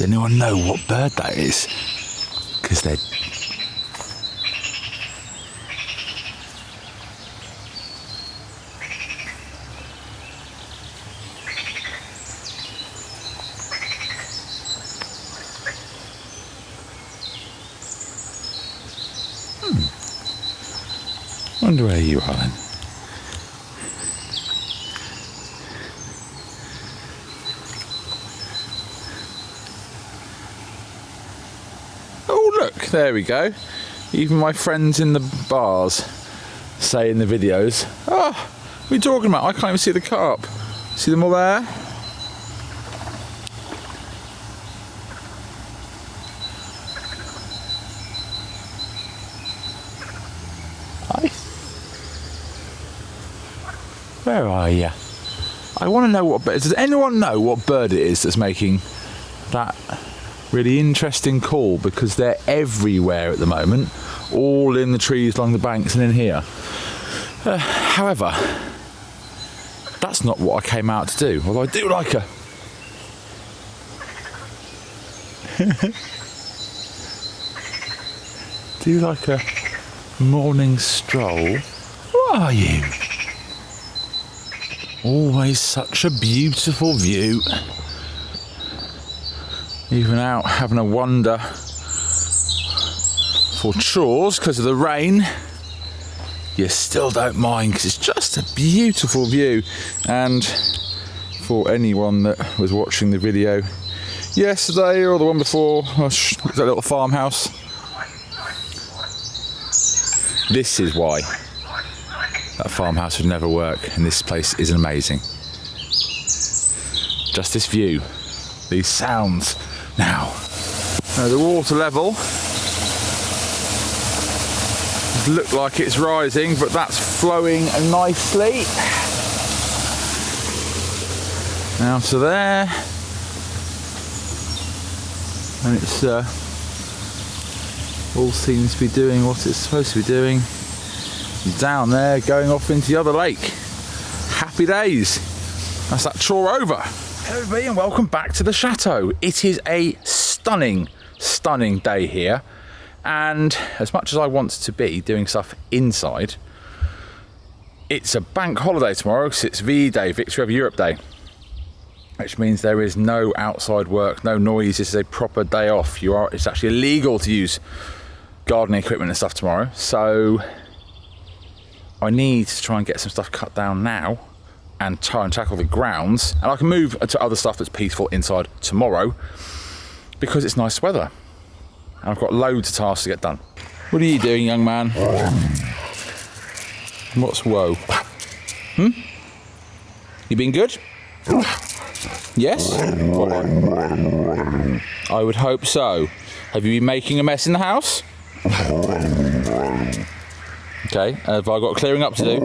anyone know what bird that is? Because they're... Wonder where you are then. Oh look, there we go. Even my friends in the bars say in the videos, oh, what are you talking about? I can't even see the carp. See them all there? Hi. Where are you? I want to know what bird. Does anyone know what bird it is that's making that really interesting call? Because they're everywhere at the moment, all in the trees along the banks and in here. However, that's not what I came out to do. Although I do like a do like a morning stroll. What are you? Always such a beautiful view. Even out having a wander for chores because of the rain, you still don't mind because it's just a beautiful view. And for anyone that was watching the video yesterday or the one before, that little farmhouse, this is why that farmhouse would never work, and this place is amazing. Just this view, these sounds. Now the water level look like it's rising, but that's flowing nicely. Now to there, and it's all seems to be doing what it's supposed to be doing. Down there, going off into the other lake. Happy days. That's that chore over. Hello everybody and welcome back to the chateau. It is a stunning, stunning day here. And as much as I want to be doing stuff inside, it's a bank holiday tomorrow because it's VE Day, Victory over Europe Day. Which means there is no outside work, no noise. This is a proper day off. It's actually illegal to use gardening equipment and stuff tomorrow. So I need to try and get some stuff cut down now and try and tackle the grounds, and I can move to other stuff that's peaceful inside tomorrow because it's nice weather and I've got loads of tasks to get done. What are you doing, young man? What's whoa? You been good? Yes? I would hope so. Have you been making a mess in the house? Okay, have I got clearing up to do?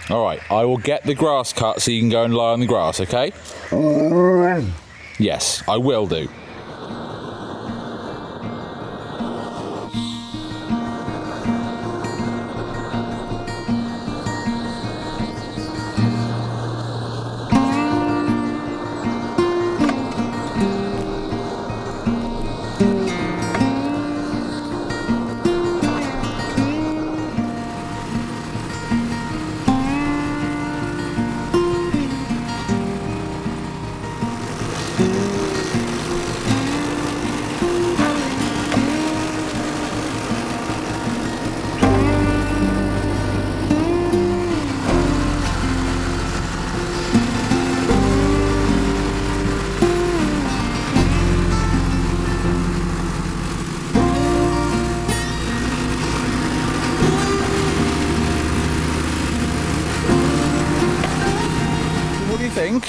Alright, I will get the grass cut so you can go and lie on the grass, okay? Yes, I will do.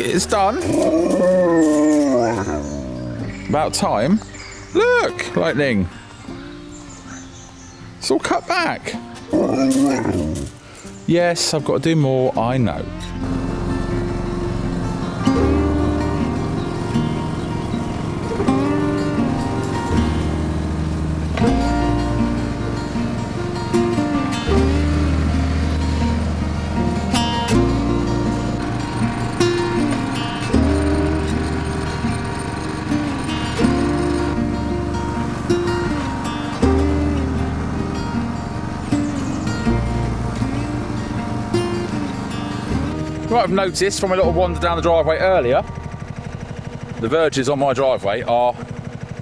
It's done. About time. Look, lightning. It's all cut back. Yes, I've got to do more, I know. You might have noticed from a little wander down the driveway earlier, the verges on my driveway are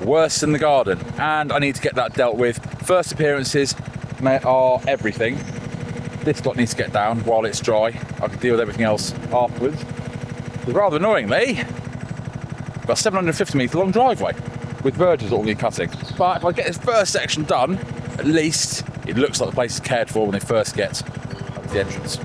worse than the garden, and I need to get that dealt with. First appearances are everything. This lot needs to get down while it's dry. I can deal with everything else afterwards. But rather annoyingly, got a 750 metre long driveway with verges all need cutting. But if I get this first section done, at least it looks like the place is cared for when they first get up to the entrance.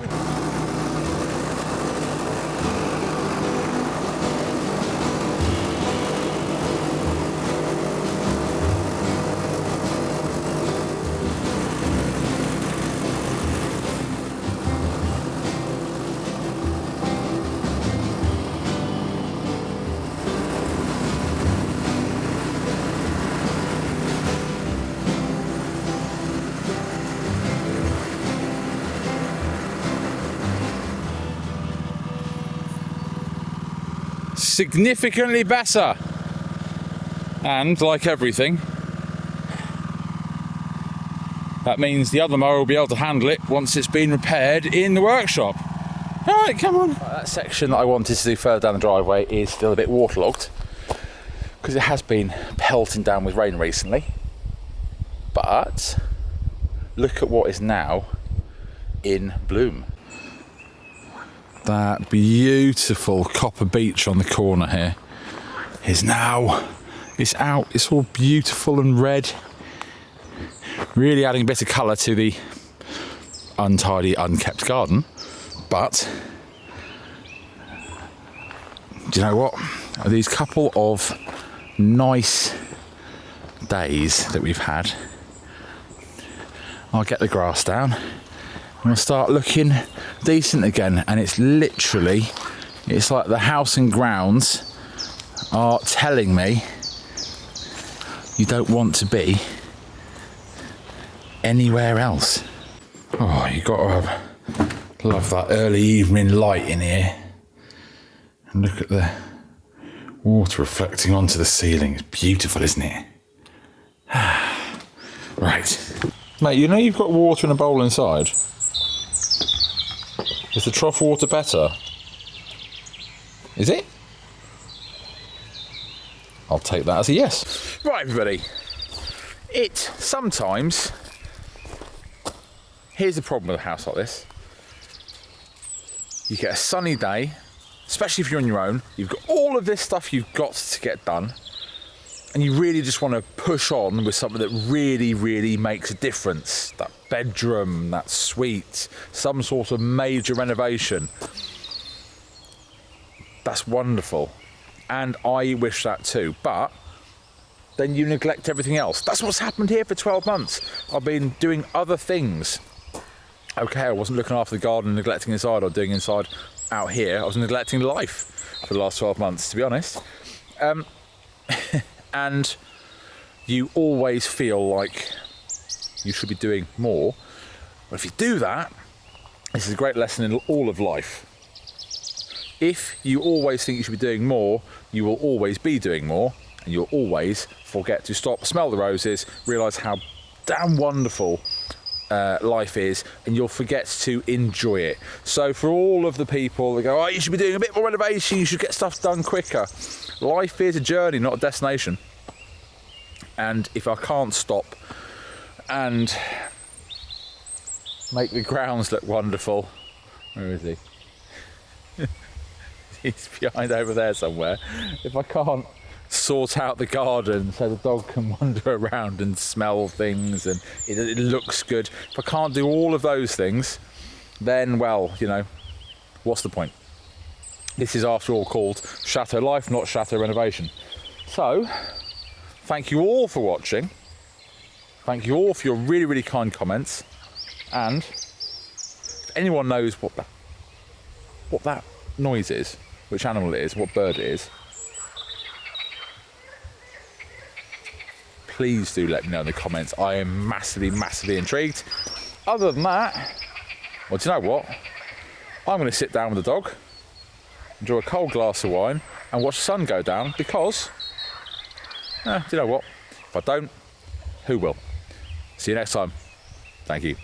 Significantly better, and like everything, that means the other mower will be able to handle it once it's been repaired in the workshop. Alright, come on. That section that I wanted to do further down the driveway is still a bit waterlogged because it has been pelting down with rain recently, but look at what is now in bloom. That beautiful copper beech on the corner here is now, it's out, it's all beautiful and red, really adding a bit of colour to the untidy, unkept garden. But do you know what? These couple of nice days that we've had, I'll get the grass down and we'll start looking decent again. And it's literally, it's like the house and grounds are telling me you don't want to be anywhere else. Oh, you got to love that early evening light in here. And look at the water reflecting onto the ceiling. It's beautiful, isn't it? Right. Mate, you know you've got water in a bowl inside? Is the trough water better? Is it? I'll take that as a yes. Right, everybody. It sometimes... Here's the problem with a house like this. You get a sunny day, especially if you're on your own. You've got all of this stuff you've got to get done. And you really just want to push on with something that really, really makes a difference. That bedroom, that suite, some sort of major renovation. That's wonderful. And I wish that too. But then you neglect everything else. That's what's happened here for 12 months. I've been doing other things. Okay, I wasn't looking after the garden, neglecting inside, or doing inside out here. I was neglecting life for the last 12 months, to be honest. And you always feel like you should be doing more. But if you do that, this is a great lesson in all of life. If you always think you should be doing more, you will always be doing more, and you'll always forget to stop, smell the roses, realise how damn wonderful life is, and you'll forget to enjoy it. So for all of the people that go, oh, you should be doing a bit more renovation, you should get stuff done quicker. Life is a journey, not a destination. And if I can't stop and make the grounds look wonderful, where is he? He's behind over there somewhere. If I can't sort out the garden so the dog can wander around and smell things and it looks good, if I can't do all of those things, then, well, you know, what's the point? This is, after all, called Chateau Life, not Chateau Renovation. So, thank you all for watching. Thank you all for your really, really kind comments. And if anyone knows what that noise is, which animal it is, what bird it is, please do let me know in the comments. I am massively, massively intrigued. Other than that, well, do you know what? I'm going to sit down with the dog, enjoy a cold glass of wine, and watch the sun go down because, do you know what? If I don't, who will? See you next time. Thank you.